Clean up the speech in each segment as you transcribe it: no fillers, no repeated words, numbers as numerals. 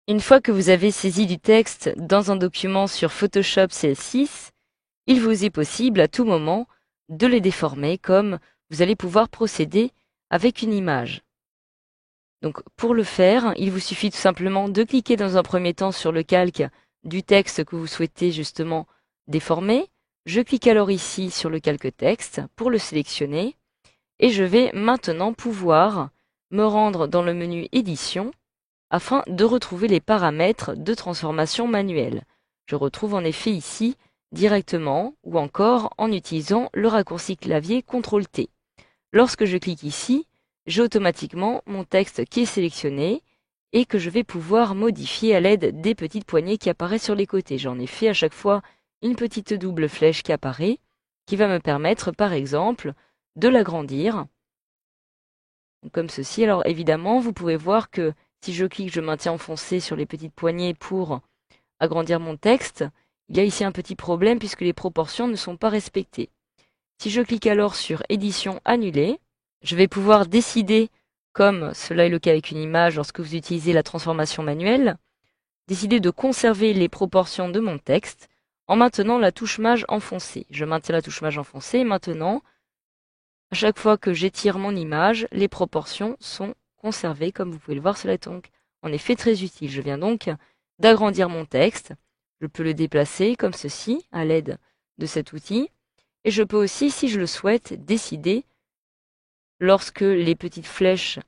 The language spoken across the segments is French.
Une fois que vous avez saisi du texte dans un document sur Photoshop CS6, il vous est possible à tout moment de les déformer comme vous allez pouvoir procéder avec une image. Donc pour le faire, il vous suffit tout simplement de cliquer dans un premier temps sur le calque du texte que vous souhaitez justement déformer. Je clique alors ici sur le calque texte pour le sélectionner et je vais maintenant pouvoir me rendre dans le menu édition afin de retrouver les paramètres de transformation manuelle. Je retrouve en effet ici directement ou encore en utilisant le raccourci clavier CTRL-T. Lorsque je clique ici, j'ai automatiquement mon texte qui est sélectionné et que je vais pouvoir modifier à l'aide des petites poignées qui apparaissent sur les côtés. J'en ai fait à chaque fois une petite double flèche qui apparaît, qui va me permettre par exemple de l'agrandir, comme ceci. Alors évidemment, vous pouvez voir que si je clique, je maintiens enfoncé sur les petites poignées pour agrandir mon texte, il y a ici un petit problème puisque les proportions ne sont pas respectées. Si je clique alors sur édition annulée, je vais pouvoir décider, comme cela est le cas avec une image lorsque vous utilisez la transformation manuelle, décider de conserver les proportions de mon texte en maintenant la touche maj enfoncée. Je maintiens la touche maj enfoncée et maintenant, à chaque fois que j'étire mon image, les proportions sont conservées. Comme vous pouvez le voir, cela est donc en effet très utile. Je viens donc d'agrandir mon texte. Je peux le déplacer comme ceci à l'aide de cet outil. Et je peux aussi, si je le souhaite, décider, lorsque les petites flèches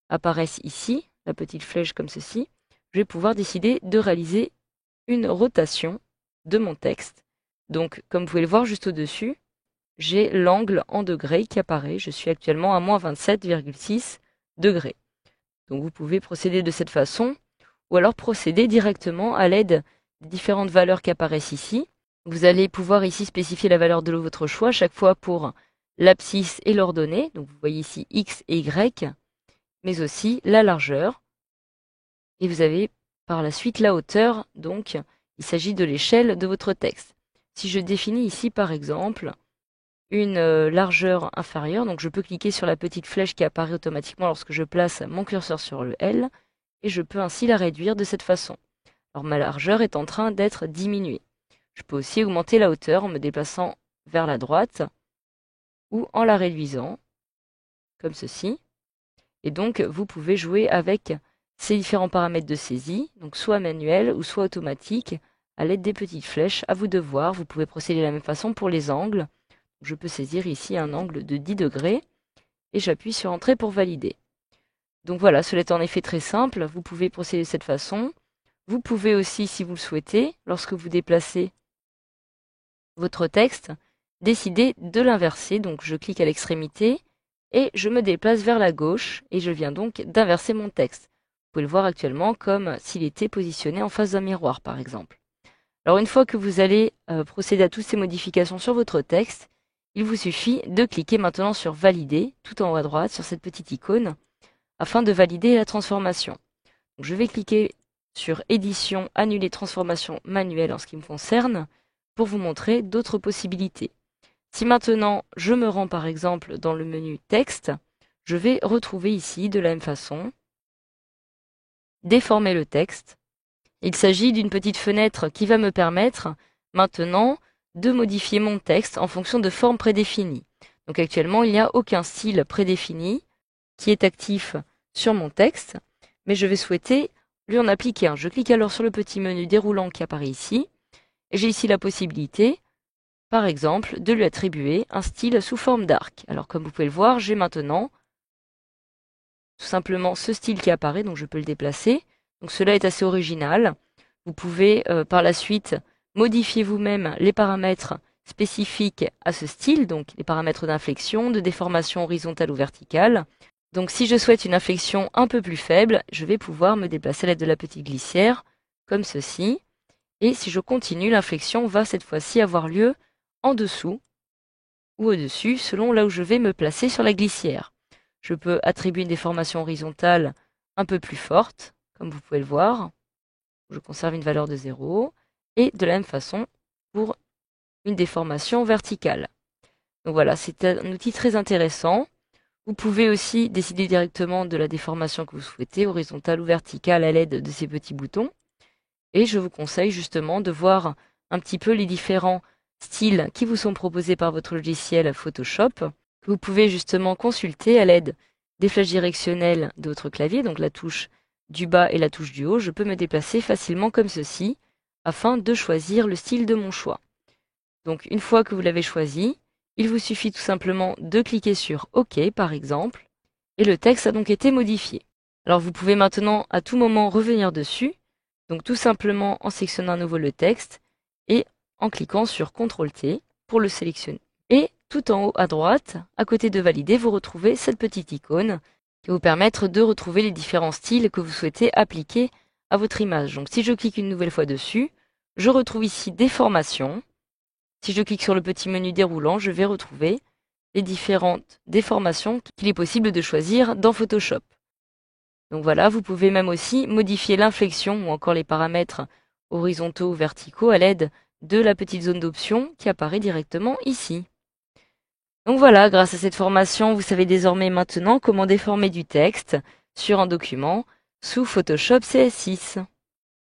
apparaissent ici, la petite flèche comme ceci, je vais pouvoir décider de réaliser une rotation de mon texte. Donc, comme vous pouvez le voir juste au-dessus, j'ai l'angle en degrés qui apparaît. Je suis actuellement à moins 27,6 degrés. Donc, vous pouvez procéder de cette façon, ou alors procéder directement à l'aide des différentes valeurs qui apparaissent ici. Vous allez pouvoir ici spécifier la valeur de votre choix, chaque fois pour l'abscisse et l'ordonnée. Donc vous voyez ici X et Y, mais aussi la largeur. Et vous avez par la suite la hauteur, donc il s'agit de l'échelle de votre texte. Si je définis ici par exemple une largeur inférieure, donc je peux cliquer sur la petite flèche qui apparaît automatiquement lorsque je place mon curseur sur le L, et je peux ainsi la réduire de cette façon. Alors ma largeur est en train d'être diminuée. Je peux aussi augmenter la hauteur en me déplaçant vers la droite ou en la réduisant, comme ceci. Et donc, vous pouvez jouer avec ces différents paramètres de saisie, donc soit manuel ou soit automatique, à l'aide des petites flèches. À vous de voir, vous pouvez procéder de la même façon pour les angles. Je peux saisir ici un angle de 10 degrés et j'appuie sur Entrée pour valider. Donc voilà, cela est en effet très simple. Vous pouvez procéder de cette façon. Vous pouvez aussi, si vous le souhaitez, lorsque vous déplacez votre texte, décider de l'inverser. Donc je clique à l'extrémité et je me déplace vers la gauche et je viens donc d'inverser mon texte. Vous pouvez le voir actuellement comme s'il était positionné en face d'un miroir par exemple. Alors une fois que vous allez procéder à toutes ces modifications sur votre texte, il vous suffit de cliquer maintenant sur valider tout en haut à droite sur cette petite icône afin de valider la transformation. Donc, je vais cliquer sur édition, annuler transformation manuelle en ce qui me concerne pour vous montrer d'autres possibilités. Si maintenant je me rends par exemple dans le menu texte, je vais retrouver ici de la même façon déformer le texte. Il s'agit d'une petite fenêtre qui va me permettre maintenant de modifier mon texte en fonction de formes prédéfinies. Donc actuellement, il n'y a aucun style prédéfini qui est actif sur mon texte, mais je vais souhaiter lui en appliquer un. Je clique alors sur le petit menu déroulant qui apparaît ici, et j'ai ici la possibilité, par exemple, de lui attribuer un style sous forme d'arc. Alors comme vous pouvez le voir, j'ai maintenant tout simplement ce style qui apparaît, donc je peux le déplacer. Donc cela est assez original. Vous pouvez par la suite modifier vous-même les paramètres spécifiques à ce style, donc les paramètres d'inflexion, de déformation horizontale ou verticale. Donc si je souhaite une inflexion un peu plus faible, je vais pouvoir me déplacer à l'aide de la petite glissière, comme ceci. Et si je continue, l'inflexion va cette fois-ci avoir lieu en dessous ou au-dessus, selon là où je vais me placer sur la glissière. Je peux attribuer une déformation horizontale un peu plus forte, comme vous pouvez le voir. Je conserve une valeur de 0. Et de la même façon pour une déformation verticale. Donc voilà, c'est un outil très intéressant. Vous pouvez aussi décider directement de la déformation que vous souhaitez, horizontale ou verticale, à l'aide de ces petits boutons. Et je vous conseille justement de voir un petit peu les différents styles qui vous sont proposés par votre logiciel Photoshop, que vous pouvez justement consulter à l'aide des flèches directionnelles de votre clavier, donc la touche du bas et la touche du haut. Je peux me déplacer facilement comme ceci, afin de choisir le style de mon choix. Donc une fois que vous l'avez choisi, il vous suffit tout simplement de cliquer sur OK par exemple, et le texte a donc été modifié. Alors vous pouvez maintenant à tout moment revenir dessus, donc tout simplement en sélectionnant à nouveau le texte et en cliquant sur CTRL-T pour le sélectionner. Et tout en haut à droite, à côté de valider, vous retrouvez cette petite icône qui va vous permettre de retrouver les différents styles que vous souhaitez appliquer à votre image. Donc si je clique une nouvelle fois dessus, je retrouve ici des formations. Si je clique sur le petit menu déroulant, je vais retrouver les différentes déformations qu'il est possible de choisir dans Photoshop. Donc voilà, vous pouvez même aussi modifier l'inflexion ou encore les paramètres horizontaux ou verticaux à l'aide de la petite zone d'options qui apparaît directement ici. Donc voilà, grâce à cette formation, vous savez désormais maintenant comment déformer du texte sur un document sous Photoshop CS6.